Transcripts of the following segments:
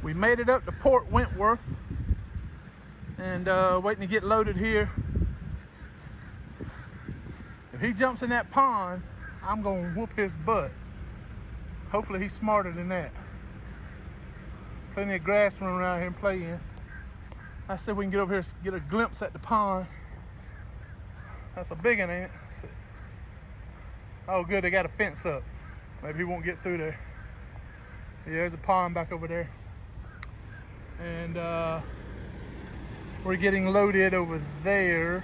We made it up to Port Wentworth and waiting to get loaded here. If he jumps in that pond, I'm gonna whoop his butt. Hopefully he's smarter than that. Plenty of grass running around here and play in. I said we can get over here and get a glimpse at the pond. That's a big one, ain't it? Oh good, they got a fence up. Maybe he won't get through there. Yeah, there's a pond back over there. And we're getting loaded over there.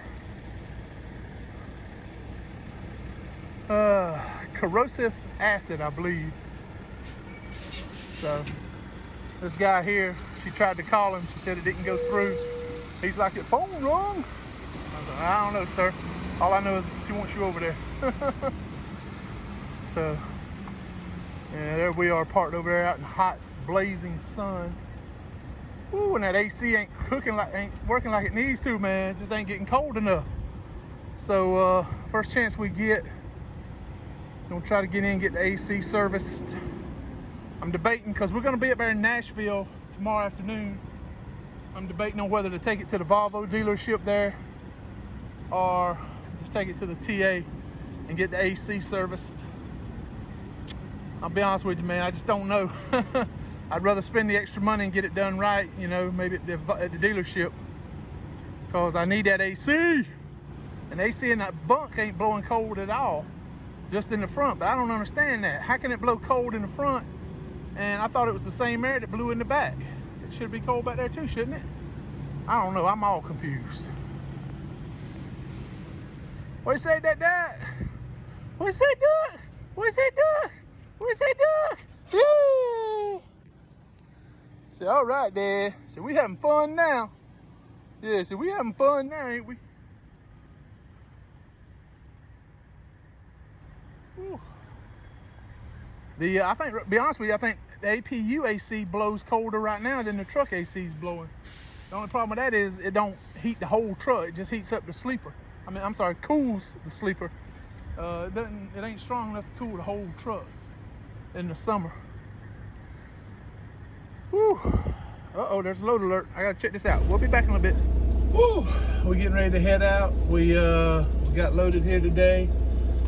Corrosive acid, I believe. So this guy here, she tried to call him. She said it didn't go through. He's like, your phone wrong. I was like, I don't know, sir. All I know is she wants you over there. So yeah, there we are, parked over there out in hot, blazing sun. Ooh, and that AC ain't working like it needs to, man. It just ain't getting cold enough. So first chance we get, gonna try to get in and get the AC serviced. I'm debating, because we're gonna be up there in Nashville tomorrow afternoon. I'm debating on whether to take it to the Volvo dealership there or just take it to the TA and get the AC serviced. I'll be honest with you, man, I just don't know. I'd rather spend the extra money and get it done right, you know, maybe at the dealership, because I need that AC. And AC in that bunk ain't blowing cold at all, just in the front. But I don't understand that. How can it blow cold in the front? And I thought it was the same air that blew in the back. It should be cold back there too, shouldn't it? I don't know, I'm all confused. What you say, Dad? What you say, Dad? What you say, Dad? What you say, Dad? Yeah. Say, all right, Dad. So we having fun now. Yeah, so we having fun now, ain't we? Whew. I think, to be honest with you, I think the APU AC blows colder right now than the truck AC is blowing. The only problem with that is it don't heat the whole truck. It just heats up the sleeper. I mean, I'm sorry, cools the sleeper. It ain't strong enough to cool the whole truck in the summer. Whew. Uh-oh, there's a load alert. I gotta check this out. We'll be back in a bit. Whew. We're getting ready to head out. We got loaded here today.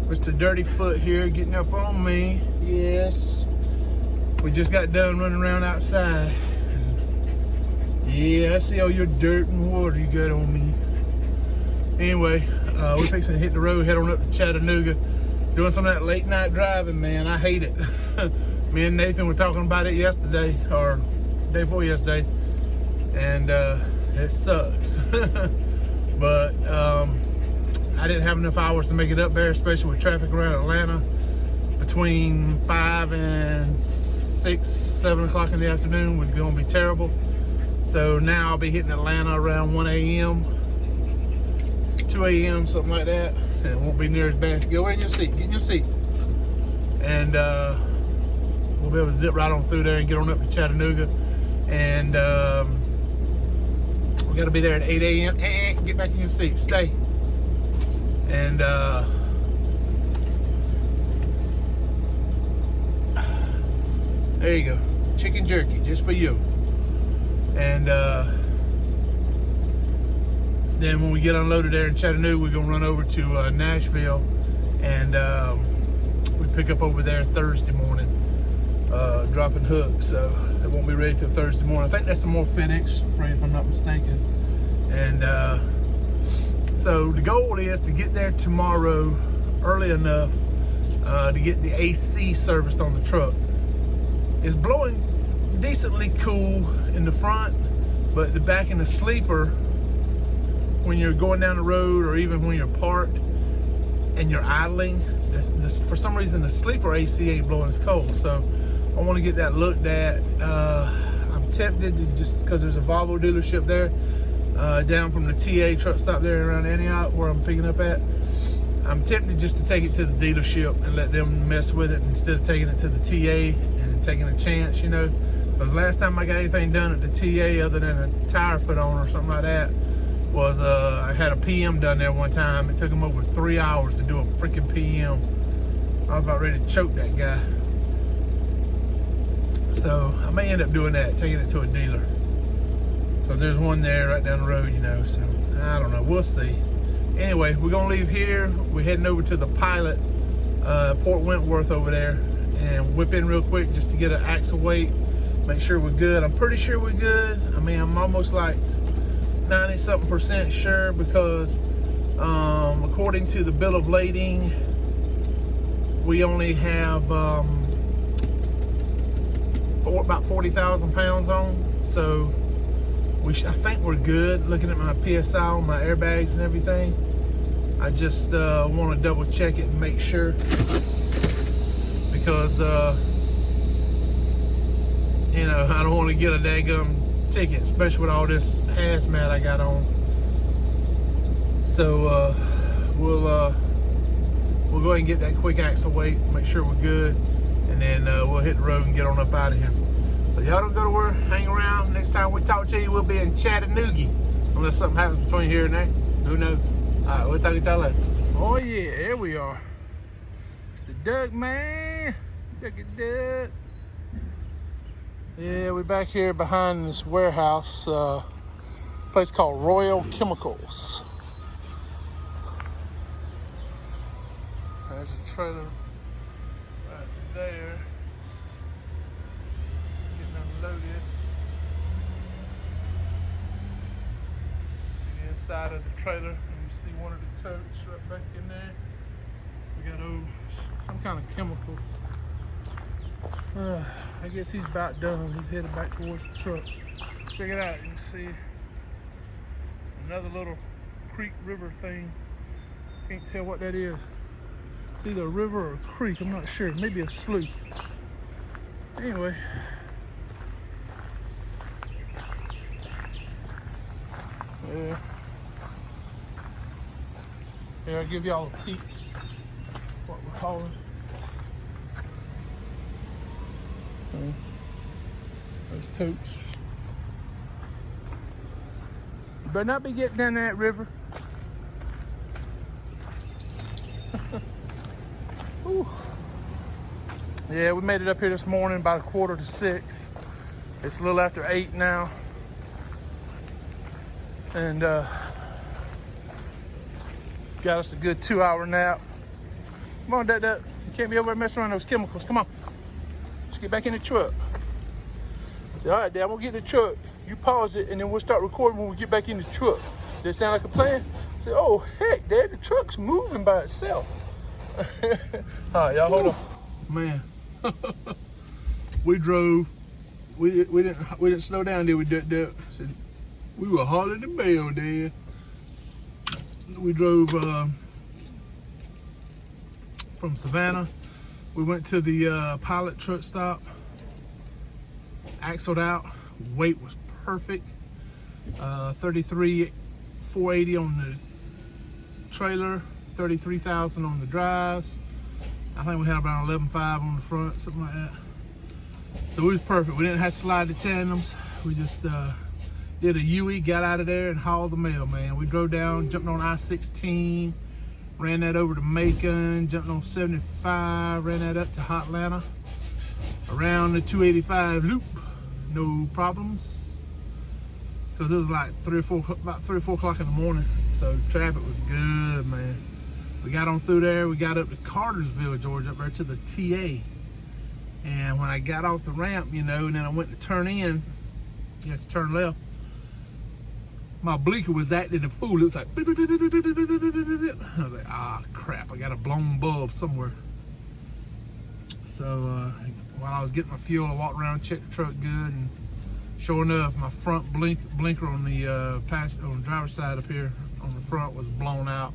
Mr. Dirty Foot here getting up on me. Yes. We just got done running around outside. Yeah, I see all your dirt and water you got on me. Anyway, we're fixing to hit the road, head on up to Chattanooga. Doing some of that late night driving, man. I hate it. Me and Nathan were talking about it yesterday, or day before yesterday, and it sucks. But I didn't have enough hours to make it up there, especially with traffic around Atlanta between 5 and 6, 7 o'clock in the afternoon was gonna be terrible. So now I'll be hitting Atlanta around 1 a.m., 2 a.m., something like that. And it won't be near as bad. Go in your seat, get in your seat. And we'll be able to zip right on through there and get on up to Chattanooga. And we gotta be there at 8 a.m. Get back in your seat, stay. And there you go, chicken jerky just for you. And then when we get unloaded there in Chattanooga, we're gonna run over to Nashville, and we pick up over there Thursday morning, dropping hooks. So it won't be ready till Thursday morning. I think that's some more FedEx freight, if I'm not mistaken. And so the goal is to get there tomorrow early enough to get the AC serviced on the truck. It's blowing decently cool in the front, but the back in the sleeper, when you're going down the road or even when you're parked and you're idling, for some reason the sleeper AC ain't blowing as cold. So I want to get that looked at. I'm tempted to, just because there's a Volvo dealership there, down from the TA truck stop there around Antioch where I'm picking up at. I'm tempted just to take it to the dealership and let them mess with it instead of taking it to the TA and taking a chance, you know. Because last time I got anything done at the TA other than a tire put on or something like that was I had a PM done there one time. It took them over 3 hours to do a freaking PM. I was about ready to choke that guy. So I may end up doing that, taking it to a dealer, because there's one there right down the road, you know. So I don't know, we'll see. Anyway, we're gonna leave here. We're heading over to the Pilot, Port Wentworth over there, and whip in real quick just to get an axle weight, make sure we're good. I'm pretty sure we're good. I mean, I'm almost like 90-something% sure, because according to the bill of lading, we only have about 40,000 pounds on, so I think we're good. Looking at my PSI on my airbags and everything, I just want to double check it and make sure, because you know, I don't want to get a daggum ticket, especially with all this hazmat I got on. So we'll go ahead and get that quick axle weight, make sure we're good, and then we'll hit the road and get on up out of here. So y'all don't go to work, hang around. Next time we talk to you, we'll be in Chattanooga, unless something happens between here and there. Who knows? All right, we'll talk to y'all later. Oh yeah, here we are. It's the Duck Man. Duck. Yeah, we're back here behind this warehouse, place called Royal Chemicals. There's a trailer right there, getting unloaded. The inside of the trailer, and you see one of the totes right back in there. We got some kind of chemicals. I guess he's about done. He's headed back towards the truck. Check it out. You can see another little creek river thing. Can't tell what that is. It's either a river or a creek. I'm not sure. Maybe a slough. Anyway. Yeah. Here, I'll give y'all a peek what we're hauling. Those totes. You better not be getting down that river. Yeah, we made it up here this morning about 5:45. It's a little after 8 now. And got us a good 2-hour nap. Come on, Duck. You can't be over there messing around those chemicals. Come on. Let's get back in the truck. I said, all right, Dad, I'm gonna get in the truck. You pause it, and then we'll start recording when we get back in the truck. Does that sound like a plan? I said, oh, heck, Dad, the truck's moving by itself. All right, y'all, hold on. Man, we drove. We didn't slow down, did we, Duck? Said, we were hauling the mail, Dad. We drove from Savannah. We went to the Pilot truck stop, axled out, weight was perfect. 33,480 on the trailer, 33,000 on the drives. I think we had about 11,500 on the front, something like that. So it was perfect. We didn't have to slide the tandems. We just did a UE, got out of there and hauled the mail, man. We drove down, jumped on I-16, ran that over to Macon, jumped on 75, ran that up to Hotlanta, around the 285 loop, no problems. Because it was like about 3 or 4 o'clock in the morning, so traffic was good, man. We got on through there, we got up to Cartersville, Georgia, up there to the TA. And when I got off the ramp, you know, and then I went to turn in, you have to turn left, my blinker was acting a fool. It was like, beep, beep, beep, beep, beep, beep, beep, beep. I was like, ah, crap, I got a blown bulb somewhere. So while I was getting my fuel, I walked around, checked the truck good, and sure enough, my front blinker on the on the driver's side up here on the front was blown out.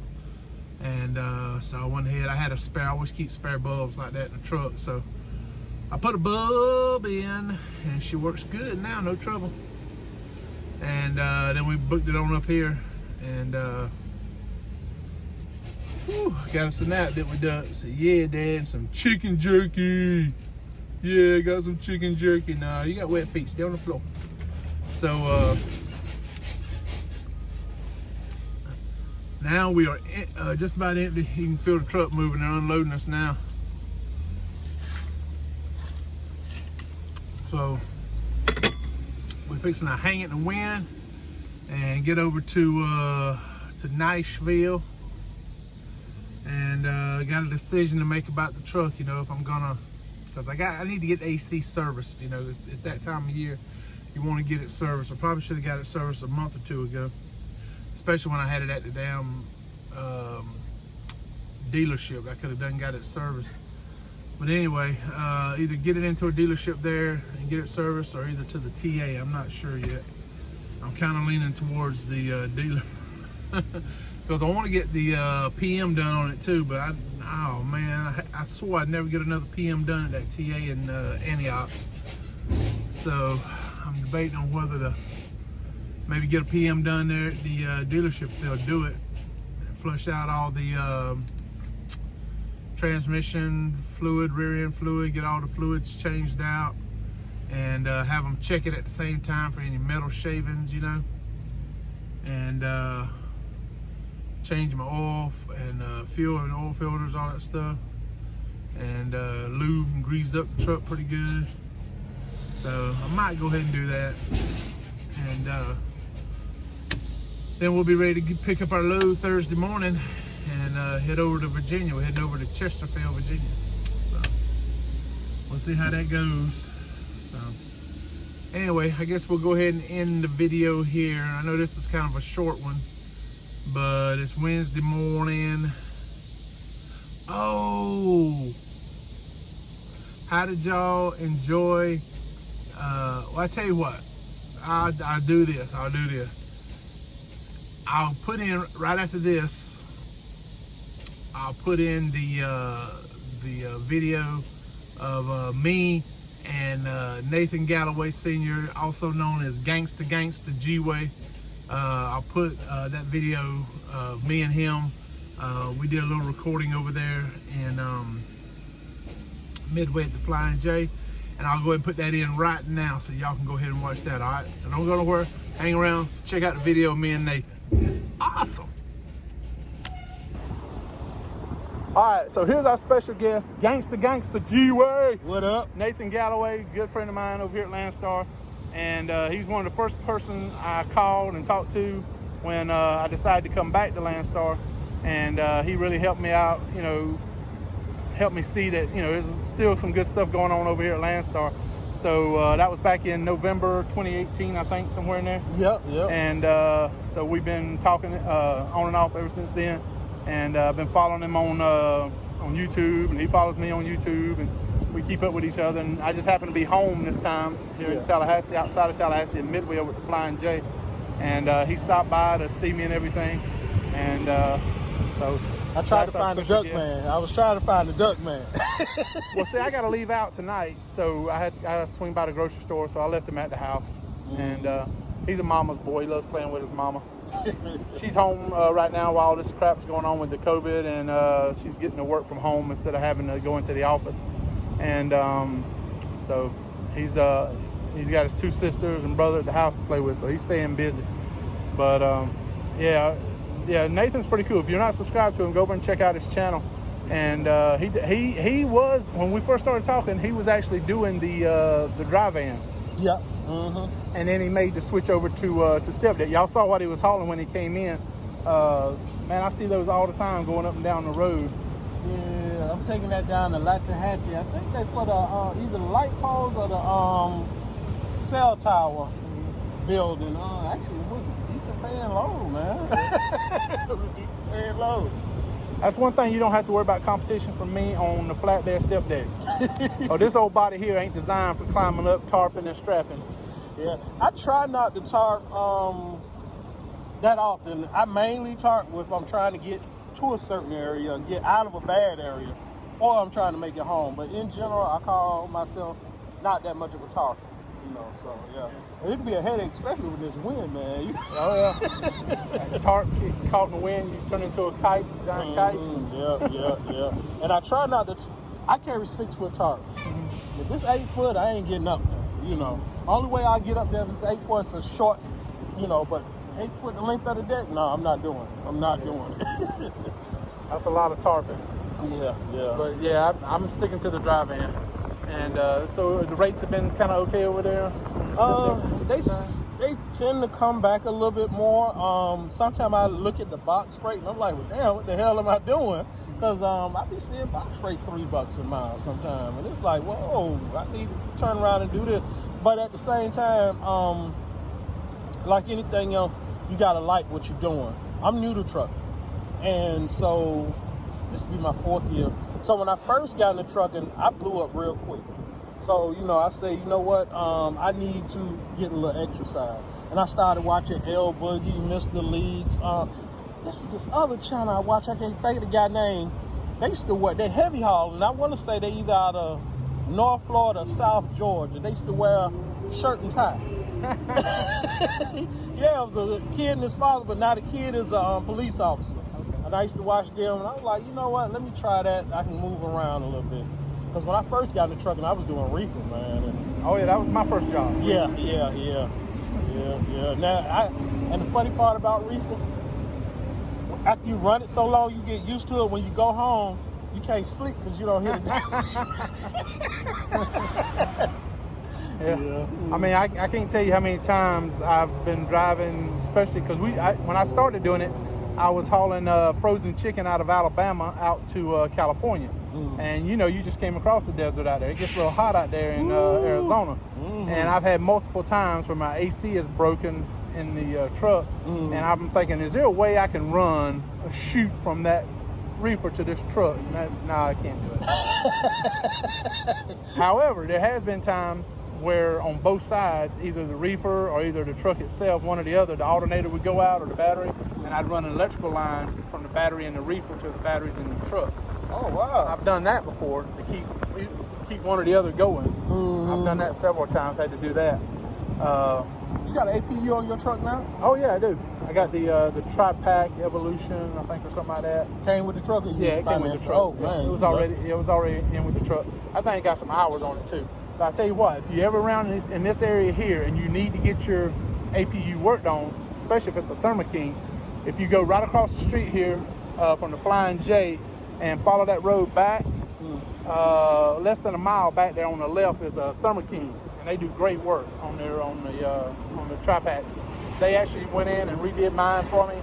And so I went ahead, I had a spare, I always keep spare bulbs like that in the truck. So I put a bulb in and she works good now, no trouble. And then we booked it on up here, and got us a nap, didn't we, Duck? I said, yeah, Dad, some chicken jerky. Yeah, got some chicken jerky. Nah, you got wet feet, stay on the floor. So now we are just about empty. You can feel the truck moving, they're unloading us now. So we're fixing to hang it in the wind and get over to Nashville. And got a decision to make about the truck, you know, if I'm gonna, because I need to get AC serviced. You know, it's that time of year you want to get it serviced. I probably should have got it serviced a month or two ago, especially when I had it at the damn dealership. I could have got it serviced. But anyway, either get it into a dealership there and get it serviced, or either to the TA. I'm not sure yet. I'm kind of leaning towards the dealer. Because I want to get the PM done on it too, but oh man, I swore I'd never get another PM done at that TA in Antioch. So I'm debating on whether to maybe get a PM done there at the dealership if they'll do it. Flush out all the transmission fluid, rear end fluid, get all the fluids changed out, and have them check it at the same time for any metal shavings, you know, and change my oil and fuel and oil filters, all that stuff, and lube and grease up the truck pretty good. So I might go ahead and do that, and then we'll be ready to pick up our load Thursday morning and head over to Virginia. We're heading over to Chesterfield, Virginia. So we'll see how that goes. So anyway, I guess we'll go ahead and end the video here. I know this is kind of a short one, but it's Wednesday morning. Oh, how did y'all enjoy? Well, I tell you what, I'll do this. I'll put in right after this. I'll put in the video of me and Nathan Galloway Sr., also known as Gangsta G-Way. I'll put that video of me and him. We did a little recording over there in Midway at the Flying J, and I'll go ahead and put that in right now so y'all can go ahead and watch that. All right, so don't go nowhere, hang around, check out the video of me and Nathan. It's awesome. All right, so here's our special guest, Gangsta G-Way. What up? Nathan Galloway, good friend of mine over here at Landstar. And he's one of the first person I called and talked to when I decided to come back to Landstar. And he really helped me out, you know, helped me see that, you know, there's still some good stuff going on over here at Landstar. So that was back in November 2018, I think, somewhere in there. Yep. And so we've been talking on and off ever since then. And I've been following him on YouTube, and he follows me on YouTube, and we keep up with each other. And I just happened to be home this time here in Tallahassee, outside of Tallahassee, in Midway over at the Flying J. And he stopped by to see me and everything. And so I tried to find the duck man. I was trying to find the duck man. Well, see, I got to leave out tonight, so I had to swing by the grocery store, so I left him at the house. And he's a mama's boy. He loves playing with his mama. She's home right now while all this crap's going on with the COVID, and she's getting to work from home instead of having to go into the office. And so he's got his two sisters and brother at the house to play with, so he's staying busy. But yeah, Nathan's pretty cool. If you're not subscribed to him, go over and check out his channel. And he was, when we first started talking, he was actually doing the dry van. Yep. And then he made the switch over to step deck. Y'all saw what he was hauling when he came in. Man, I see those all the time going up and down the road. Yeah, I'm taking that down to Latchahatchee. I think that's for the either the light poles or the cell tower building. Actually, it was a decent paying load, man. It was a decent paying load. That's one thing you don't have to worry about competition from me on the flatbed step deck. Oh, this old body here ain't designed for climbing up, tarping, and strapping. Yeah, I try not to tarp that often. I mainly tarp if I'm trying to get to a certain area, get out of a bad area, or I'm trying to make it home. But in general, I call myself not that much of a tarper, you know. So yeah, and it can be a headache, especially with this wind, man. Oh yeah, tarp caught in the wind, you turn into a kite, giant kite. Yeah. And I try not to. I carry 6-foot tarps. If it's 8 foot, I ain't getting up there. You know, only way I get up there if it's 8 foot, it's a short, you know. But 8 foot the length of the deck, no, I'm not doing it. I'm not doing it. That's a lot of tarping. Yeah. But yeah, I'm sticking to the dry van. And so the rates have been kind of okay over there? They tend to come back a little bit more. Sometimes I look at the box freight and I'm like, well, damn, what the hell am I doing? Because I be seeing box freight $3 a mile sometimes. And it's like, whoa, I need to turn around and do this. But at the same time, like anything else, you got to like what you're doing. I'm new to trucking. And so this will be my 4th year. So when I first got into trucking, I blew up real quick. So, I say, you know what, I need to get a little exercise. And I started watching L Boogie, Mr. Leeds. This other channel I watch, I can't think of the guy's name. They used to work, they heavy haul, and I want to say they either out of North Florida or South Georgia. They used to wear shirt and tie. Yeah, it was a kid and his father, but now the kid is a police officer. Okay. And I used to watch them, and I was like, you know what, let me try that. I can move around a little bit. Because when I first got into trucking, I was doing reefer, man. And oh, yeah, that was my first job. Yeah. Now, and the funny part about reefer, after you run it so long, you get used to it. When you go home, you can't sleep because you don't hit it down. Yeah. I mean, I can't tell you how many times I've been driving, especially because when I started doing it, I was hauling frozen chicken out of Alabama out to California. And, you just came across the desert out there. It gets a little hot out there in Arizona. And I've had multiple times where my AC is broken in the truck. And I'm thinking, is there a way I can run a chute from that reefer to this truck? No, I can't do it. However, there has been times where on both sides, either the reefer or either the truck itself, one or the other, the alternator would go out or the battery, and I'd run an electrical line from the battery in the reefer to the batteries in the truck. Oh, wow. I've done that before to keep one or the other going. I've done that several times, had to do that. You got an APU on your truck now? Oh, yeah, I do. I got the Tri-Pack Evolution, I think, or something like that. Came with the truck? Or Yeah, it came with the truck. Oh, man. It was already in with the truck. I think it got some hours on it, too. But I tell you what, if you're ever around in this area here and you need to get your APU worked on, especially if it's a Thermo King, if you go right across the street here from the Flying J and follow that road back, less than a mile back there on the left is a Thermo King, and they do great work on the Tri-Packs. They actually went in and redid mine for me,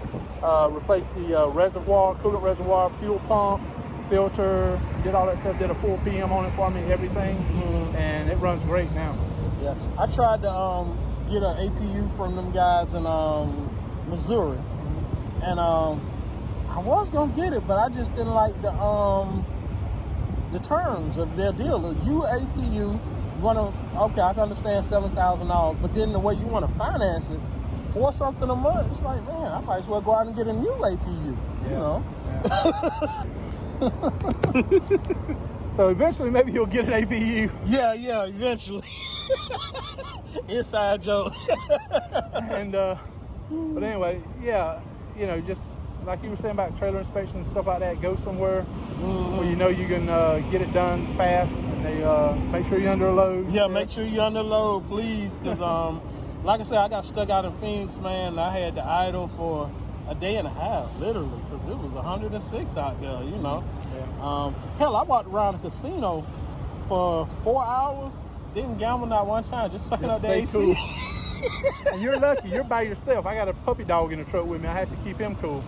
replaced the reservoir, coolant reservoir, fuel pump, filter, did all that stuff, did a full PM on it for me, everything, and it runs great now. Yeah, I tried to get an APU from them guys in Missouri, and I was gonna get it, but I just didn't like the terms of their deal. The APU, you wanna, okay, I can understand $7,000, but then the way you wanna finance it for something a month, it's like, man, I might as well go out and get a new APU, Yeah. So eventually maybe you'll get an APU. Yeah, eventually. Inside joke. And but anyway, yeah, just like you were saying about trailer inspection and stuff like that, go somewhere where you can get it done fast, and they make sure you're under a load. Yeah, make sure you're under load, please, because like I said, I got stuck out in Phoenix, man. I had to idle for a day and a half, literally, because it was 106 out there, Yeah. Hell, I walked around the casino for 4 hours, didn't gamble not one time, just sucking up the AC. Cool. And you're lucky, you're by yourself. I got a puppy dog in the truck with me. I have to keep him cool.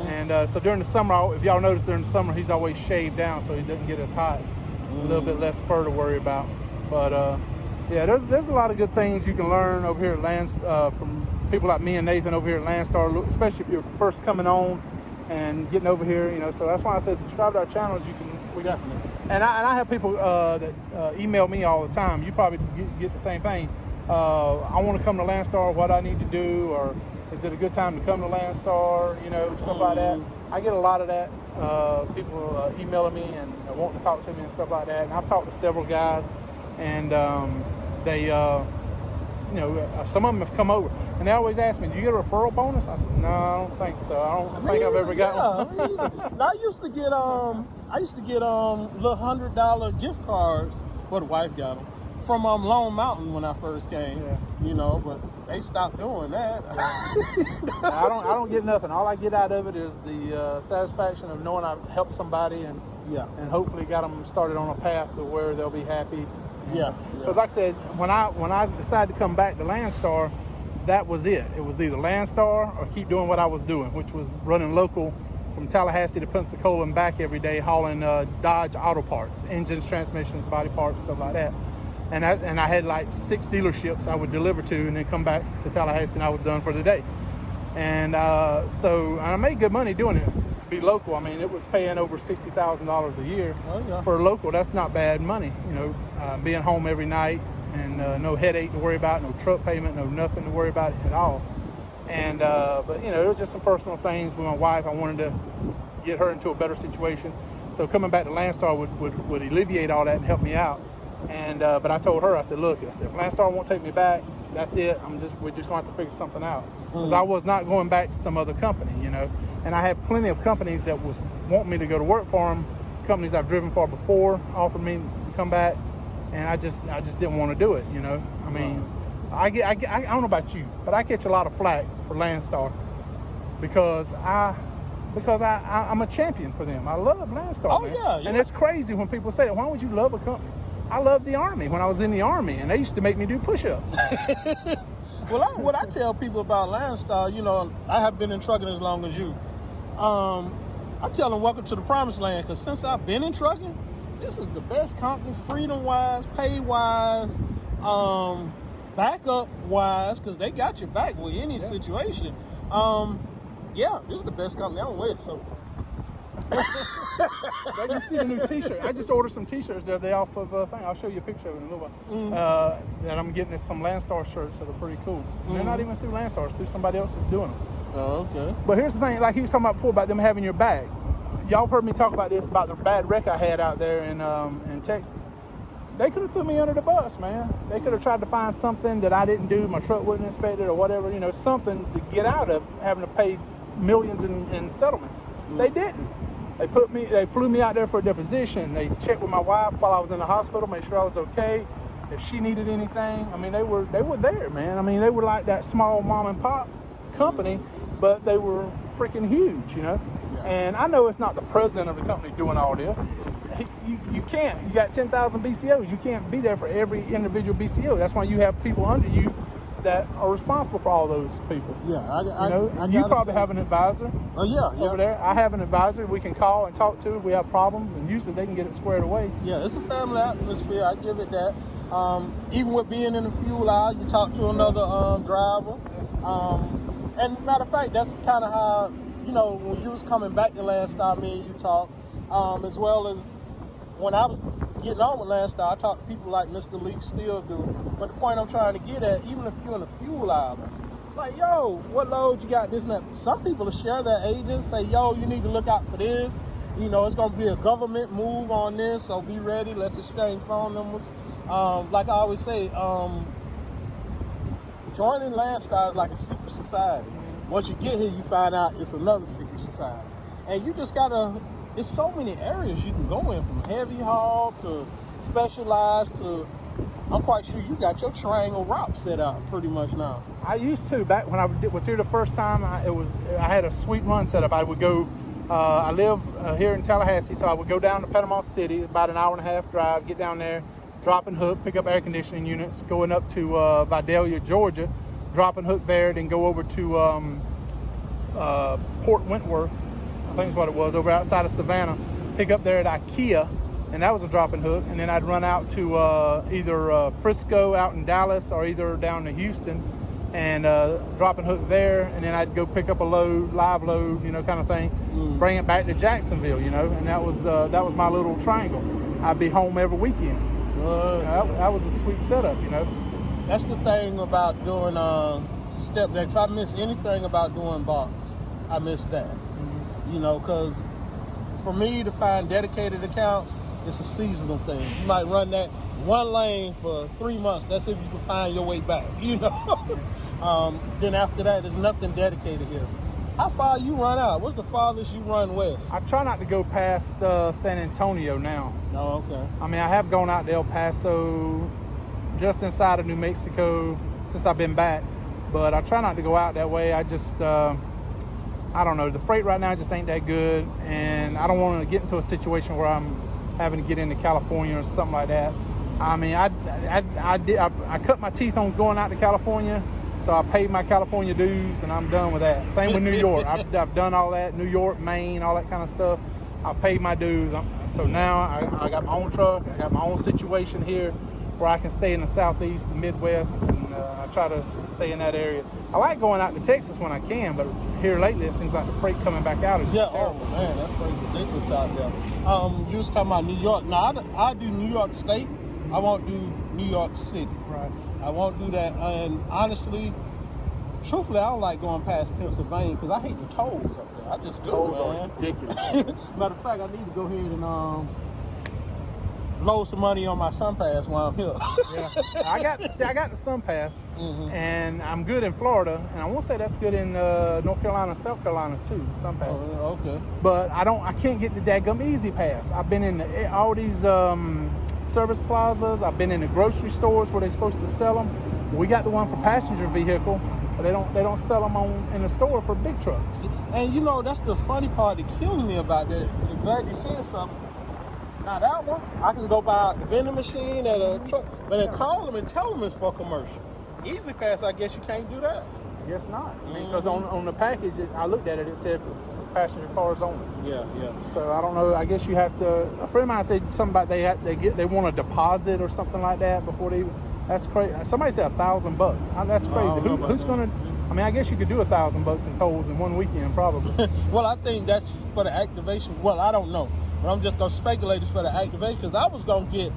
And so during the summer, if y'all notice, during the summer, he's always shaved down so he doesn't get as hot. A little bit less fur to worry about. But yeah, there's a lot of good things you can learn over here at from people like me and Nathan over here at Landstar, especially if you're first coming on and getting over here, So that's why I said subscribe to our channels. We definitely. And I have people that email me all the time. You probably get the same thing. I want to come to Landstar. What I need to do, or is it a good time to come to Landstar? Stuff like that. I get a lot of that. People emailing me and wanting to talk to me and stuff like that. And I've talked to several guys, and they, some of them have come over. And they always ask me, do you get a referral bonus? I said, no, I don't think so. I don't think I've ever got one. I used to get little $100 gift cards. Well, the wife got them from Lone Mountain when I first came. Yeah. But they stopped doing that. I don't get nothing. All I get out of it is the satisfaction of knowing I helped somebody and Yeah. and hopefully got them started on a path to where they'll be happy. Yeah. Because like I said, when I decided to come back to Landstar, that was it. It was either Landstar or keep doing what I was doing, which was running local from Tallahassee to Pensacola and back every day, hauling Dodge auto parts, engines, transmissions, body parts, stuff like that. And I had like 6 dealerships I would deliver to, and then come back to Tallahassee, and I was done for the day. And so I made good money doing it. To be local, I mean, it was paying over $60,000 a year. Oh, yeah. For local. That's not bad money, you know. Being home every night, and no headache to worry about, no truck payment, no nothing to worry about at all. And but you know, it was just some personal things with my wife. I wanted to get her into a better situation. So coming back to Landstar would alleviate all that and help me out. And but I told her, I said, look, if Landstar won't take me back, that's it. We're just going to have to figure something out. Because I was not going back to some other company, you know. And I had plenty of companies that would want me to go to work for them. Companies I've driven for before offered me to come back, and I just didn't want to do it, you know. I mean, I don't know about you, but I catch a lot of flack for Landstar because I'm a champion for them. I love Landstar. Oh, man. yeah. And it's crazy when people say, why would you love a company? I loved the Army when I was in the Army, and they used to make me do push-ups. Well, what I tell people about Landstar, you know, I have been in trucking as long as you. I tell them, welcome to the promised land, because since I've been in trucking, this is the best company, freedom-wise, pay-wise, backup-wise, because they got your back with any situation. Yeah, this is the best company I'm with, so. So you see the new T-shirt. I just ordered some T-shirts the other day off of thing. I'll show you a picture of it in a little while. And I'm getting some Landstar shirts that are pretty cool. They're not even through Landstar; it's through somebody else that's doing them. Oh, okay. But here's the thing, like he was talking about before about them having your back. Y'all heard me talk about this, about the bad wreck I had out there in Texas. They could have threw me under the bus, man. They could have tried to find something that I didn't do, my truck wasn't inspected or whatever, you know, something to get out of having to pay millions in settlements. They didn't. They flew me out there for a deposition. They checked with my wife while I was in the hospital, made sure I was okay. If she needed anything, I mean, they were there, man. I mean, they were like that small mom and pop company, but they were freaking huge, you know. Yeah. And I know it's not the president of the company doing all this. You can't. You got 10,000 BCOs. You can't be there for every individual BCO. That's why you have people under you that are responsible for all those people. Yeah, you probably have an advisor. Oh yeah, over there. I have an advisor we can call and talk to if we have problems, and usually they can get it squared away. Yeah, it's a family atmosphere. I give it that. Even with being in the fuel aisle, you talk to another driver. And matter of fact, that's kind of how, you know, when you was coming back to Landstar, me and you talked, as well as when I was getting on with Landstar, I talk to people like Mr. Leak still do. But the point I'm trying to get at, even if you're in the fuel aisle, like, yo, what load you got, this and that. Some people will share their agents, say, yo, you need to look out for this. You know, it's going to be a government move on this, so be ready. Let's exchange phone numbers. Like I always say, joining Landstar is like a secret society. Once you get here, you find out it's another secret society. And you just got to, there's so many areas you can go in, from heavy haul to specialized to, I'm quite sure you got your triangle route set out pretty much now. I used to, back when I was here the first time, I had a sweet run set up. I would go, I live here in Tallahassee, so I would go down to Panama City, about an hour and a half drive, get down there, drop and hook, pick up air conditioning units, going up to Vidalia, Georgia, drop and hook there, then go over to Port Wentworth, I think is what it was, over outside of Savannah, pick up there at IKEA, and that was a drop and hook, and then I'd run out to either Frisco out in Dallas or either down to Houston and drop and hook there, and then I'd go pick up a load, live load, you know, kind of thing, bring it back to Jacksonville, you know, and that was my little triangle. I'd be home every weekend. That was a sweet setup, you know. That's the thing about doing step deck. If I miss anything about doing box, I miss that. You know, because for me to find dedicated accounts, it's a seasonal thing. You might run that one lane for 3 months. That's if you can find your way back, you know. Then after that, there's nothing dedicated here. How far you run out? What's the farthest you run west? I try not to go past San Antonio now. Oh, okay. I mean, I have gone out to El Paso, just inside of New Mexico, since I've been back. But I try not to go out that way. I just, I don't know. The freight right now just ain't that good, and I don't want to get into a situation where I'm having to get into California or something like that. I mean, I cut my teeth on going out to California, so I paid my California dues, and I'm done with that. Same with New York. I've done all that. New York, Maine, all that kind of stuff. I paid my dues. So now I got my own truck. I got my own situation here where I can stay in the Southeast, the Midwest, and I try to stay in that area. I like going out to Texas when I can, but here lately it seems like the freight coming back out is just terrible. Oh man, that freight's ridiculous out there. You was talking about New York. Now I do New York State. I won't do New York City. Right. I won't do that. And honestly, truthfully, I don't like going past Pennsylvania because I hate the tolls up there. I just do, Tolls man. are ridiculous. Matter of fact, I need to go ahead and load some money on my SunPass while I'm here. Yeah, I got the SunPass, and I'm good in Florida, and I won't say that's good in North Carolina, South Carolina too. SunPass. Oh, okay. But I can't get the daggum Easy Pass. I've been in all these service plazas. I've been in the grocery stores where they're supposed to sell them. We got the one for passenger vehicle, but they don't sell them in the store for big trucks. And you know, that's the funny part that kills me about that. I'm glad you said something. Now that one, I can go buy the vending machine at a truck, but then call them and tell them it's for commercial. Easy Pass, I guess you can't do that. Guess not. I mean, because on the package, I looked at it, it said for passenger cars only. Yeah. So I don't know. I guess you have to. A friend of mine said something about they want a deposit or something like that before they. That's crazy. Somebody said $1,000. That's crazy. Who's gonna? I mean, I guess you could do $1,000 in tolls in one weekend, probably. Well, I think that's for the activation. Well, I don't know, but I'm just gonna speculate it's for the activation because I was gonna get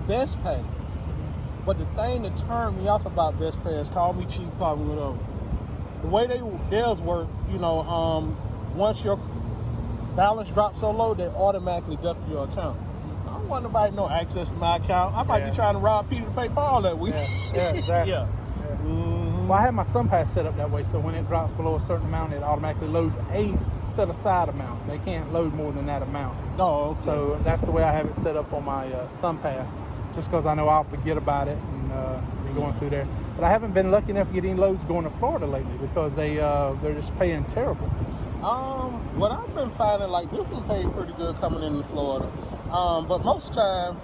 Best Pay, but the thing that turned me off about Best Pay is call me cheap, call me whatever. The way theirs work, you know, once your balance drops so low, they automatically deduct your account. I don't want nobody no access to my account. I might be trying to rob Peter to pay Paul that week. Yeah, exactly. Yeah. Well, I have my SunPass set up that way, so when it drops below a certain amount, it automatically loads a set-aside amount. They can't load more than that amount. Oh, okay. So that's the way I have it set up on my SunPass, just because I know I'll forget about it and be going through there. But I haven't been lucky enough to get any loads going to Florida lately because they're just paying terrible. What I've been finding, like this one paid pretty good coming into Florida. But most of the time,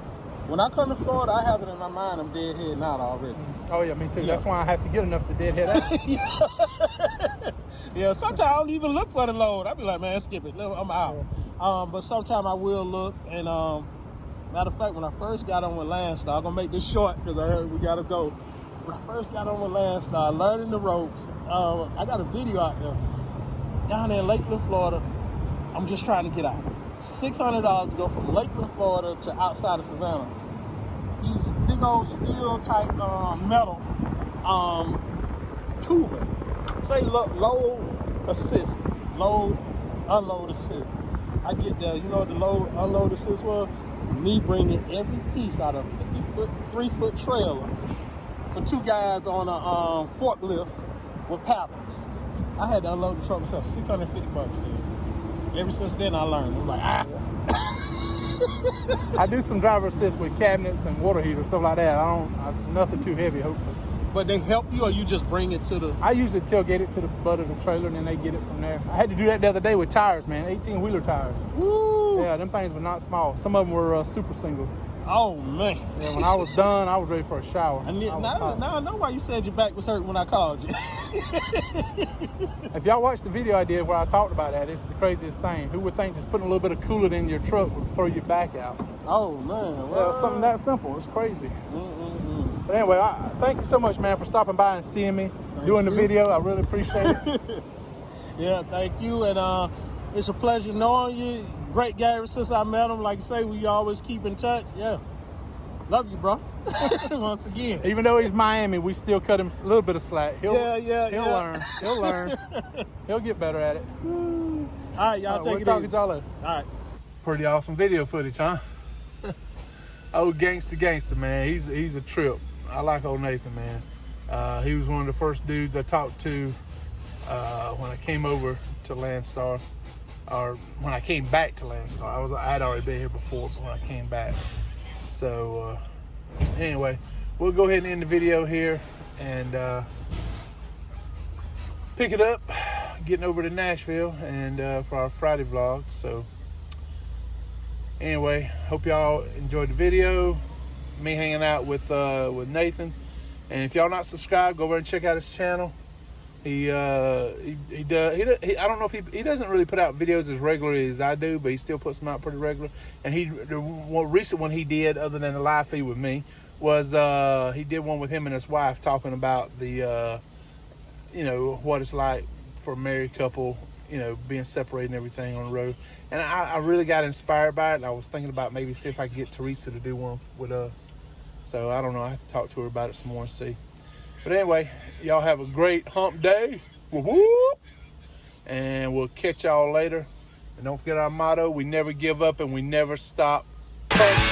when I come to Florida, I have it in my mind I'm deadheading out already. Oh yeah, me too. Yeah. That's why I have to get enough to deadhead out. Yeah, sometimes I don't even look for the load. I be like, man, skip it, I'm out. But sometimes I will look. And matter of fact, when I first got on with Landstar, I'm gonna make this short because I heard we gotta go. When I first got on with Landstar, learning the ropes, I got a video out there down there in Lakeland, Florida. I'm just trying to get out. $600 to go from Lakeland, Florida to outside of Savannah. These big old steel type metal tubing. Say load assist, load, unload assist. I get there, you know what the load, unload assist was? Me bringing every piece out of 50-foot, 3-foot trailer for two guys on a forklift with pallets. I had to unload the truck myself, $650. Dude. Ever since then, I learned. I'm like, I do some driver assist with cabinets and water heaters, stuff like that. Nothing too heavy, hopefully. But they help you, or you just bring it to the... I usually tailgate it to the butt of the trailer, and then they get it from there. I had to do that the other day with tires, man, 18-wheeler tires. Woo! Yeah, them things were not small. Some of them were super singles. Oh, man. Yeah, when I was done, I was ready for a shower. Now I know why you said your back was hurting when I called you. If y'all watched the video I did where I talked about that, it's the craziest thing. Who would think just putting a little bit of coolant in your truck would throw your back out? Oh, man. Well, something that simple. It's crazy. But anyway, thank you so much, man, for stopping by and seeing me, doing the video. I really appreciate it. Yeah, thank you. And it's a pleasure knowing you. Great guy ever since I met him. Like you say, we always keep in touch. Yeah. Love you, bro. Once again. Even though he's Miami, we still cut him a little bit of slack. He'll learn. He'll learn. He'll get better at it. All right, y'all take it easy. We'll talk to y'all later. All right. Pretty awesome video footage, huh? Old Gangsta, man. He's a trip. I like old Nathan, man. He was one of the first dudes I talked to when I came over to Landstar, or when I came back to Landstar. I'd already been here before, but when I came back. So anyway, we'll go ahead and end the video here and pick it up, getting over to Nashville and for our Friday vlog. So anyway, hope y'all enjoyed the video. Me hanging out with Nathan. And if y'all not subscribed, go over and check out his channel. He does. I don't know if he doesn't really put out videos as regularly as I do, but he still puts them out pretty regular. And the more recent one he did, other than the live feed with me, was he did one with him and his wife talking about the you know, what it's like for a married couple, you know, being separated and everything on the road. And I really got inspired by it. And I was thinking about maybe see if I could get Teresa to do one with us. So I don't know. I have to talk to her about it some more and see. But anyway, y'all have a great hump day. Woo-hoo! And we'll catch y'all later. And don't forget our motto: we never give up and we never stop punching.